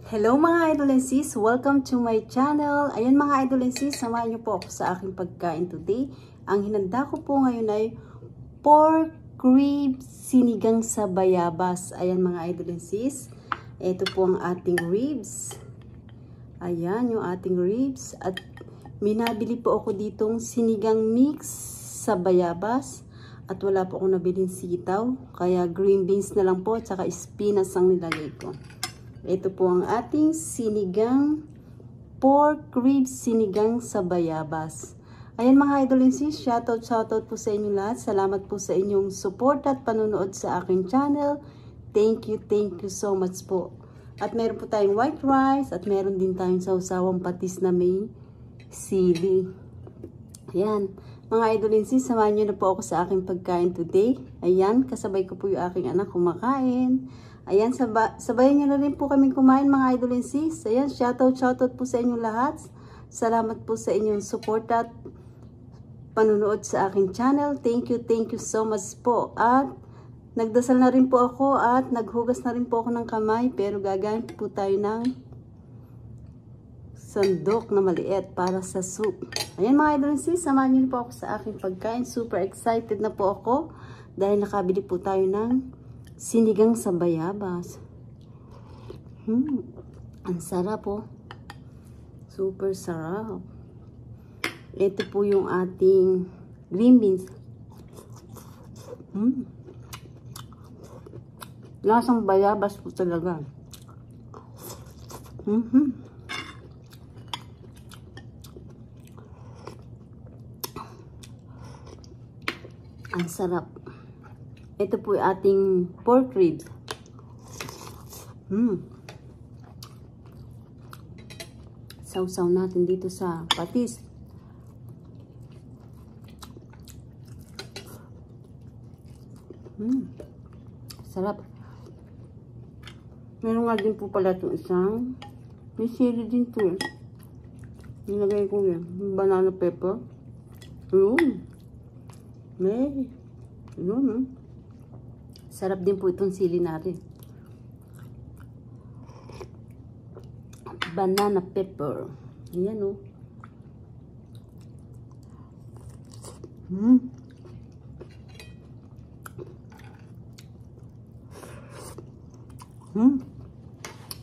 Hello mga idol and sis! Welcome to my channel. Ayan mga idol and sis, samahan niyo po ako sa aking pagkain today. Ang hinanda ko po ngayon ay pork ribs sinigang sa bayabas. Ayan mga idol and sis. Ito po ang ating ribs. Ayan yung ating ribs. At minabili po ako ditong sinigang mix sa bayabas. At wala po akong nabiling sitaw. Kaya green beans na lang po at saka spinach ang nilagay ko. Ito po ang ating sinigang pork ribs sinigang sa bayabas. Ayan mga idol and sis, shoutout po sa inyo lahat. Salamat po sa inyong support at panonood sa aking channel. Thank you so much po. At meron po tayong white rice at meron din tayong sausawang patis na may sili. Ayan, mga idol and sis, samahan nyo na po ako sa aking pagkain today. Ayan, kasabay ko po yung aking anak kumakain. Ayan, sabayan nyo na rin po kami kumain mga idol and sis. Ayan, shoutout po sa inyong lahat. Salamat po sa inyong support at panunood sa aking channel. Thank you so much po. At nagdasal na rin po ako at naghugas na rin po ako ng kamay. Pero gagamit po tayo ng sandok na maliit para sa soup. Ayan mga idol and sis, samahan nyo po ako sa aking pagkain. Super excited na po ako dahil nakabili po tayo ng sinigang sa bayabas. Ang sarap po. Super sarap. Ito po yung ating green beans. Lasang bayabas po talaga. Ang sarap. Ito po yung ating pork ribs. Sausaw natin dito sa patis. Sarap. Meron nga din po pala itong isang may sili din po. Nilagay ko yan. Banana pepper. Yun. Yun. Sarap din po itong sili natin. Banana pepper. Ayan o.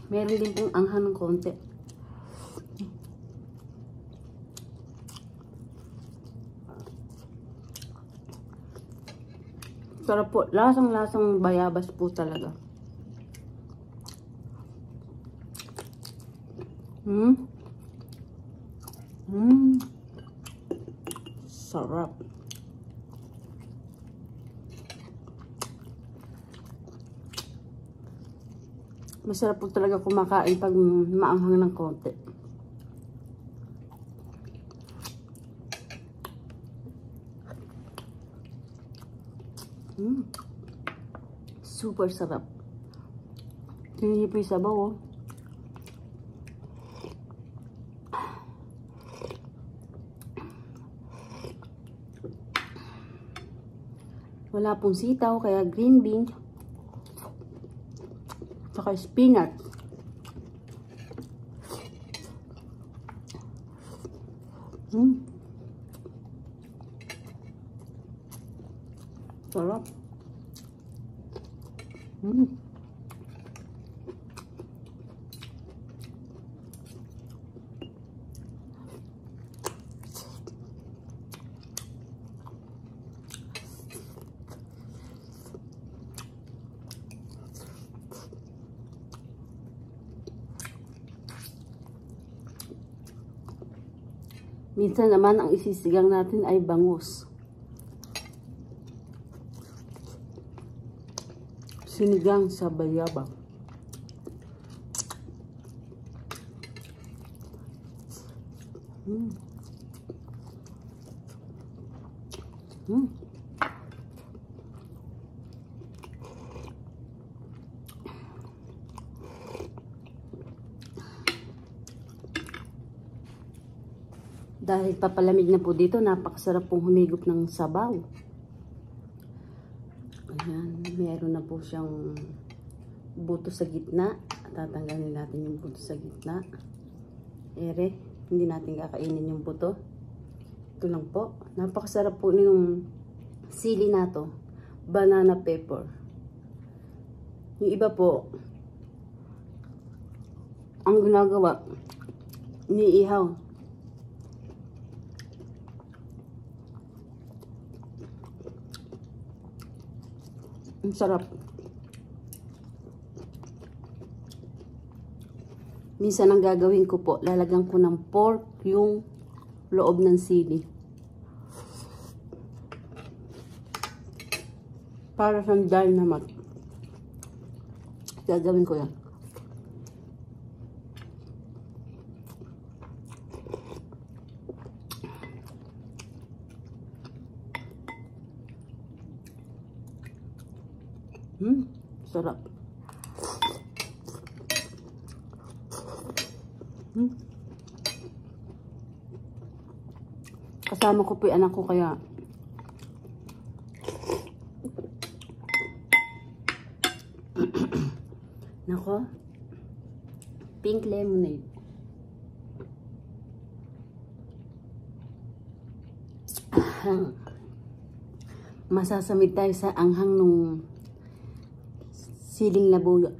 Meron din pong anghang ng konti. Sarap po. Lasang bayabas po talaga. Sarap. Masarap po talaga kumakain pag maanghang ng konti. Super sarap. Tingnan niyo po yung sabaw, oh. Wala pong sitaw, kaya green beans. Saka spinach. Sarap. Minsan naman ang isisigang natin ay bangus. Sinigang sa bayabas. Dahil papalamig na po dito, napakasarap pong humigop ng sabaw. Ayan, meron na po siyang buto sa gitna. At Tatanggalin natin yung buto sa gitna. Ere, hindi natin kakainin yung buto. Ito lang po. Napakasarap po yung sili na to. Banana pepper. Yung iba po, ang ginagawa, iniihaw. Ang sarap. Minsan ang gagawin ko po, lalagyan ko ng pork yung loob ng sili. Para sa dynamite. Gagawin ko yan. Sarap. Kasama ko po yung anak ko kaya nako, pink lemonade. Masasamid tayo sa anghang nung siling labuyo.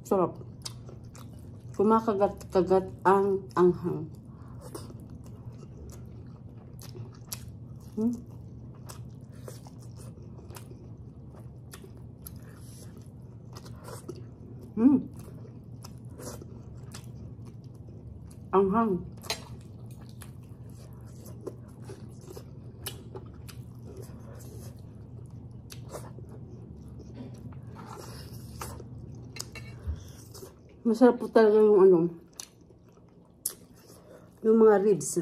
Sarap. Kumakagat-kagat ang anghang. Anghang. Masarap po talaga yung ano, yung mga ribs.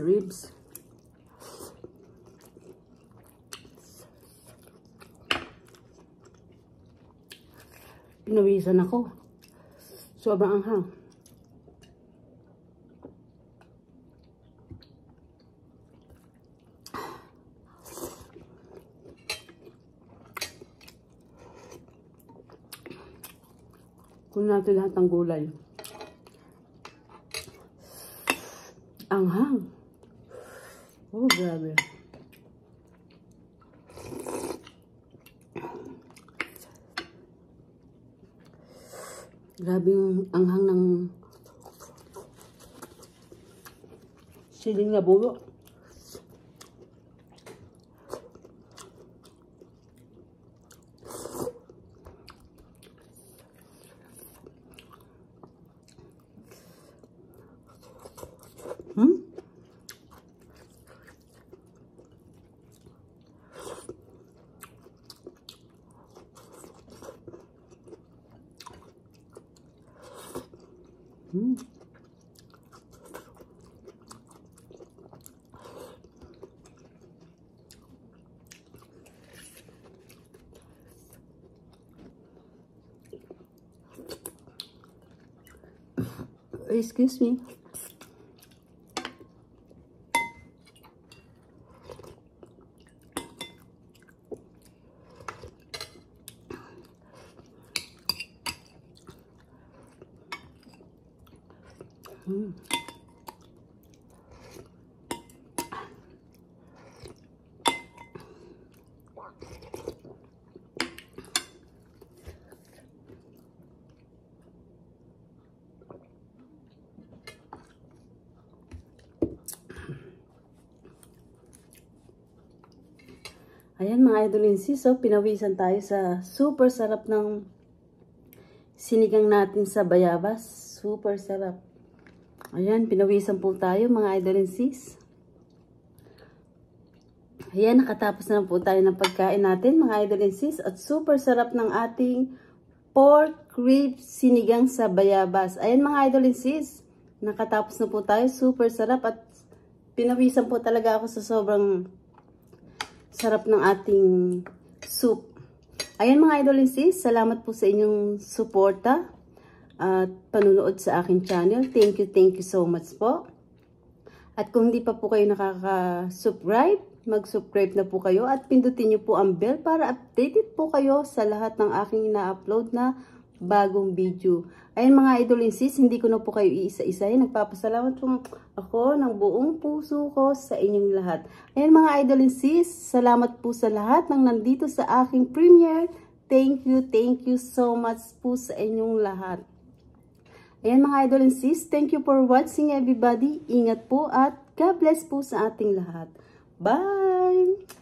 Pinawisan ako. Sobrang anghang. Kung natin lahat ng gulay. Anghang. Oh, grabe. Grabe yung anghang ng siling labuyo. Excuse me. Ayan mga idol and sis, so pinawisan tayo sa super sarap ng sinigang natin sa bayabas. Super sarap. Ayan, pinawisan po tayo mga idol and sis. Ayan, nakatapos na po tayo ng pagkain natin mga idol and sis. At super sarap ng ating pork ribs sinigang sa bayabas. Ayan mga idol and sis, nakatapos na po tayo. Super sarap at pinawisan po talaga ako sa sobrang sarap ng ating soup. Ayan mga idol and sis, salamat po sa inyong suporta at panunood sa aking channel. Thank you so much po. At kung hindi pa po kayo nakaka-subscribe, mag-subscribe na po kayo at pindutin nyo po ang bell para updated po kayo sa lahat ng aking ina-upload na bagong video. Ayun mga idol and sis, hindi ko na po kayo iisa-isahin. Nagpapasalamat po ako ng buong puso ko sa inyong lahat. Ayun mga idol and sis, salamat po sa lahat ng nandito sa aking premiere. Thank you so much po sa inyong lahat. Ayan mga idol and sis, thank you for watching everybody. Ingat po at God bless po sa ating lahat. Bye!